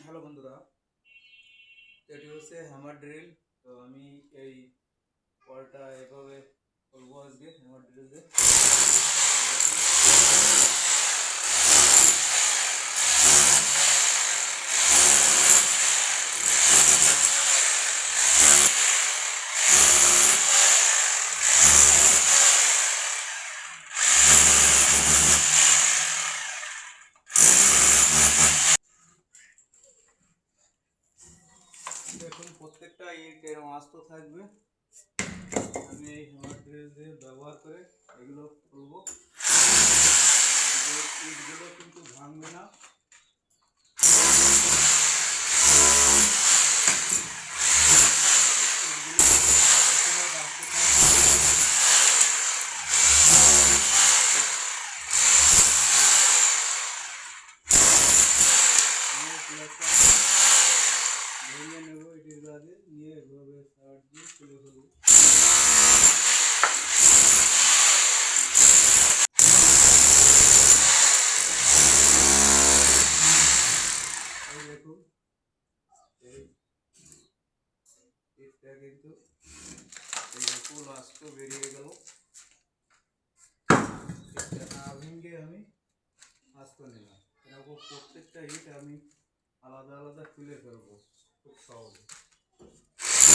Hello বন্ধুরা, এটি হচ্ছে হ্যামার ড্রিল। তো আমি এই কলটা এভাবে খুলবো আজকে হ্যামার ড্রিল দিয়ে। দেখুন প্রত্যেকটা ইট এরকম আস্ত থাকবে। আমি এই হ্যামার ড্রিল দিয়ে ব্যবহার করে এগুলো খুলবো। ইটগুলো কিন্তু ভাঙবে না। ভেঙে নেব এটির গাছে নিয়ে এভাবে সার দিয়ে তুলে ফেলবো। এই দেখুন এই ইটটা কিন্তু এই ফুল আস্ত বেরিয়ে গেল। ইটটা না ভেঙে আমি আস্ত নিলাম। এরকম প্রত্যেকটা ইট আমি আলাদা আলাদা তুলে ফেলবো খুব সহজে।